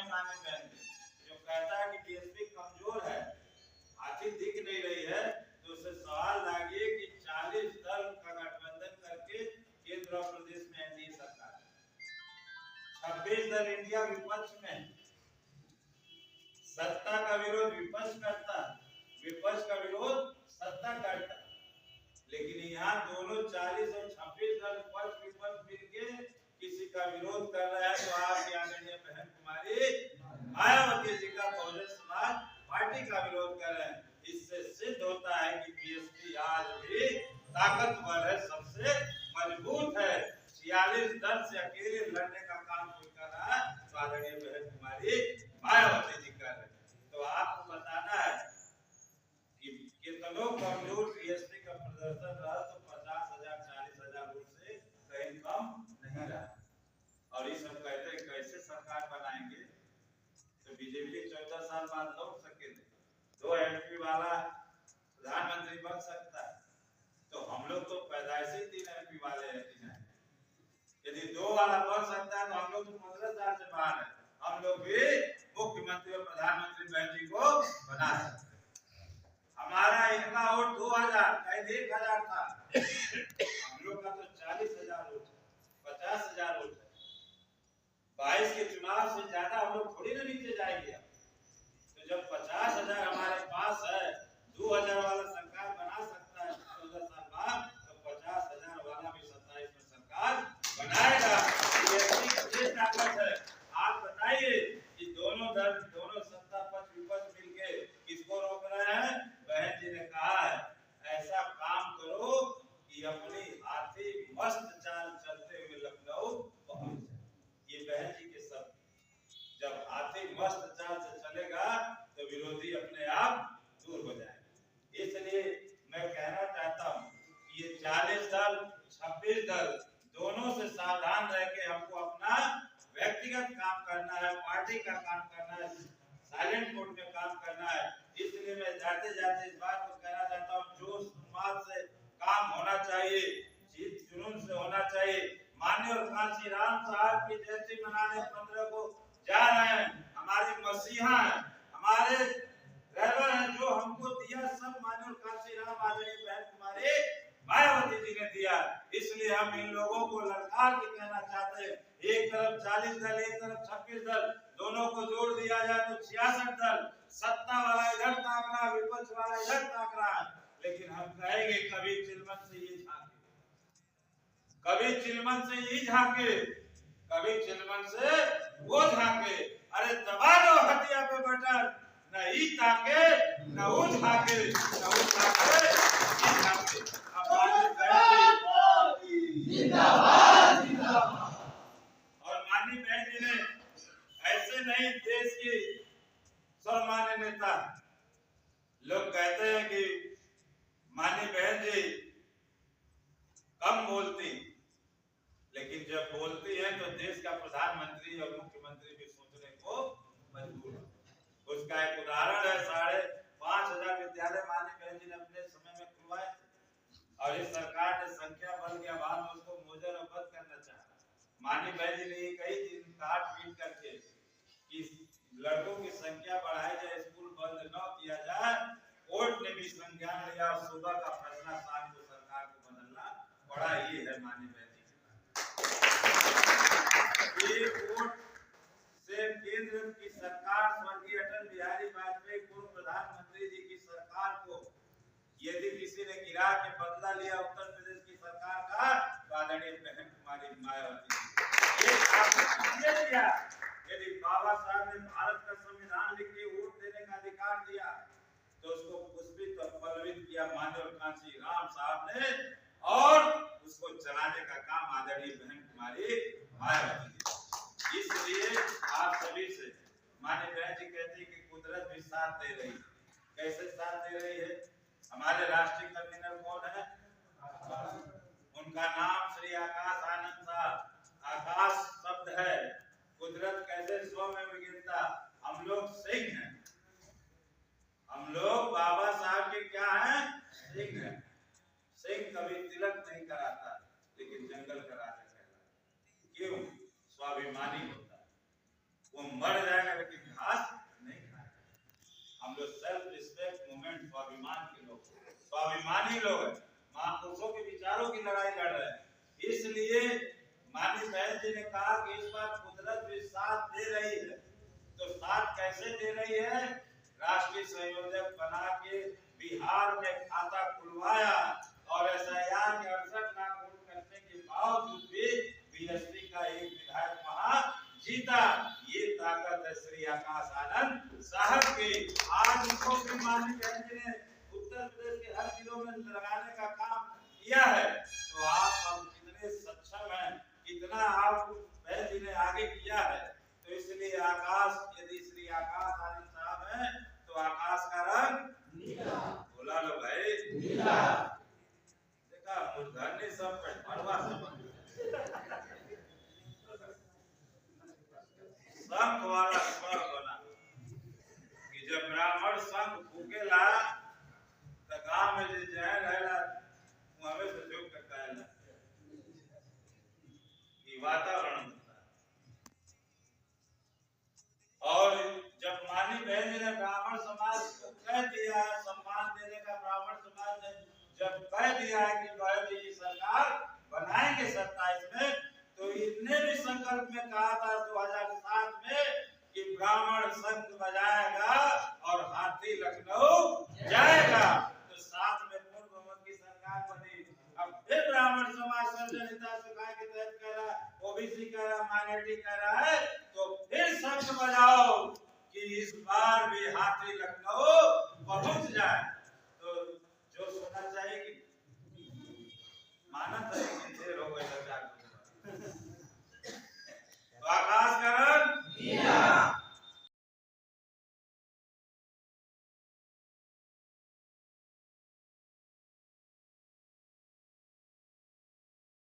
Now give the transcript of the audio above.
माने बहन जो कहता है कि बीएसपी कमजोर है, हाथी दिख नहीं रही है, तो उससे सवाल लागिए कि 40 दल का गठबंधन करके केंद्र और प्रदेश में एनडीए सरकार है, 26 दल इंडिया विपक्ष में, सत्ता का विरोध विपक्ष करता, विपक्ष का विरोध सत्ता करता, लेकिन यहाँ दोनों 40 और 26 दल पक्ष विपक्ष मिलके किसी का विरोध कर रहा है, तो आपकी आदरणीय बहन कुमारी मायावती जी का बहुजन समाज पार्टी का विरोध कर रहे हैं। इससे सिद्ध होता है कि बीएसपी आज भी ताकतवर है, सबसे मजबूत है। 46 दल से अकेले लड़ने का काम कोई कर रहा है तो आदरणीय बहन कुमारी मायावती जी कर रहे हैं। तो आपको बताना है कि कितनों कमजोर बीएसपी का प्रदर्शन रहा तो 50,000 40,000 वोट से कहीं कम नहीं रहा। और ये सब कहते हैं कैसे सरकार बनाएंगे, तो बीजेपी 14 साल बाद लौट सकेंगे, 2 एमपी वाला प्रधानमंत्री बन सकता है, तो हम लोग तो पैदाइशी 3 एमपी वाले हैं। यदि 2 वाला बन सकता है तो हम लोग तो 15 साल से बाहर है, हम लोग भी मुख्यमंत्री और प्रधानमंत्री बहन जी को बना सकते हैं। हमारा इनका वोट 2000 कहीं 1000 था, हम लोग का तो 40,000 वोट, 50,000 वोट है। 22 के चुनाव से ज्यादा हम लोग थोड़ी ना नीचे जाएंगे। तो जब 50,000 हमारे पास है, 2000 वाला सरकार बना सकता है 14 साल बाद, तो 50,000 वाला भी 27 में सरकार बनाएगा। ये ताकत है। आप बताइए कि दोनों दल, दोनों सत्ता पक्ष विपक्ष मिलके किसको रोक रहे हैं? बहन जी ने कहा है ऐसा काम करो कि अपनी हाथी मस्त चाल चलते हुए लखनऊ पहुंच जाए। ये बहन जी के सब, जब हाथी मस्त चाल से चलेगा तो विरोधी अपने आप दूर हो जाएंगे। इसलिए मैं कहना चाहता हूँ कि ये 40 दल 26 दल दोनों से सावधान रह के हमको अपना व्यक्तिगत काम करना है, पार्टी का काम करना है, साइलेंट मोड में काम करना है। इसलिए मैं जाते जाते इस बात को कहना चाहता हूँ, जोश उन्माद से काम होना चाहिए, जीत जुनून से होना चाहिए। माननीय कांची राम साहब की जयंती मनाने 15 को जा रहे हैं। हमारे मसीहा हैं, हमारे ड्राइवर हैं, जो हमको दिया सब माननीय कांची राम आदरणीय बहन कुमारी मायावती जी ने दिया। इसलिए हम इन लोगों को ललकार के कहना चाहते हैं, एक तरफ 40 दल, एक तरफ 26 दल, दोनों को जोड़ दिया जाए तो 66 दल। सत्ता वाला इधर ताक रहा, विपक्ष वाला इधर ताक रहा, लेकिन हम कहेंगे कभी चिलमन से ये झांके, कभी चिलमन से ये झांके, कभी चिलमन से वो झांके। अरे दबा दो हथिया पे बटन, न ई ताके न वो झांके, न वो ताके ये झांके। जिंदाबाद जिंदाबाद। और माननीय बहन जी ने ऐसे नहीं, देश की सर्वमान्य नेता लोग कहते हैं कि माननीय बहन जी कम बोलती, लेकिन जब बोलती है तो देश का प्रधानमंत्री और मुख्यमंत्री भी सोचने को मजबूर है। उसका एक उदाहरण है, 5,500 विद्यालय माननीय बहन जी ने अपने समय में खुलवाए और इस सरकार ने संख्या बल के अभाव में उसको मोजर और बंद करना चाहा। माननीय बहन जी ने कई दिन काट पीट करके कि लड़कों की संख्या बढ़ाई जाए, स्कूल बंद न किया जाए। कोर्ट ने भी संज्ञान लिया और सुबह का फैसला शाम को सरकार को बदलना पड़ा। ये है माननीय बहन जी, कोर्ट से केंद्र की सरकार, स्वर्गीय अटल बिहारी वाजपेयी पूर्व प्रधानमंत्री जी की सरकार को यदि किसी ने गिरा के बदला लिया उत्तर प्रदेश की सरकार का, तो आदरणीय बहन कुमारी मायावती दिया। यदि बाबा साहब ने भारत का संविधान लिख के वोट देने का अधिकार दिया तो उसको पुष्पित और पल्लवित किया माननीय कांची राम साहब ने, और उसको चलाने का काम आदरणीय बहन कुमारी मायावती जी। इसलिए आप सभी से माननीय बहन जी कहती है कि कुदरत भी साथ दे रही है। कैसे साथ दे रही है? हमारे राष्ट्रीय कन्वीनर कौन है? उनका नाम श्री आकाश आनंद साहब। आकाश शब्द है, कुदरत कैसे स्व में विगिनता। हम लोग सिंह हैं, हम लोग बाबा साहब के क्या हैं? सिंह हैं। सिंह कभी तिलक नहीं कराता, लेकिन जंगल का राजा कहलाता। क्यों? स्वाभिमानी होता है, वो मर जाएगा स्वाभिमानी लोग हैं, महापुरुषों के विचारों की लड़ाई लड़ रहे हैं। इसलिए माननीय बहन जी ने कहा कि इस बार कुदरत भी साथ दे रही है। तो साथ कैसे दे रही है? राष्ट्रीय संयोजक बना के बिहार में खाता खुलवाया और SIR के 68 लाख वोट करने के बावजूद भी बीएसपी का एक विधायक वहां जीता। ये ताकत है श्री आकाश आनंद साहब की। आज उनको भी माननीय बहन जी ने उत्तर प्रदेश के हर जिलों में लगाने का काम किया है। तो आप सब कितने सक्षम हैं, कितना आप बहन जी ने आगे किया है। तो इसलिए आकाश, यदि श्री आकाश आनंद साहब हैं तो आकाश का रंग नीला। बोला लो भाई नीला। देखा मुझे सब पढ़वा सब संघ वाला स्वर बना कि जब ब्राह्मण संघ फूकेला तो गांव में जो जहर रहेला हमें से जोक करता है कि वातावरण होता है। और जब मानी बहन जी ने ब्राह्मण समाज को कह दिया, सम्मान देने का ब्राह्मण समाज ने जब कह दिया है कि भाई जी सरकार बनाएंगे 27 में, तो इतने भी संकल्प में कहा था 2007 में कि ब्राह्मण संघ बजाएगा और हाथी लखनऊ जाएगा। तो साथ में पूर्ण बहुमत की सरकार बनी। अब फिर ब्राह्मण समाज संजनिता सुखाए के तहत कह रहा, ओबीसी कह रहा, माइनॉरिटी कह रहा है, तो फिर संघ बजाओ कि इस बार भी हाथी लखनऊ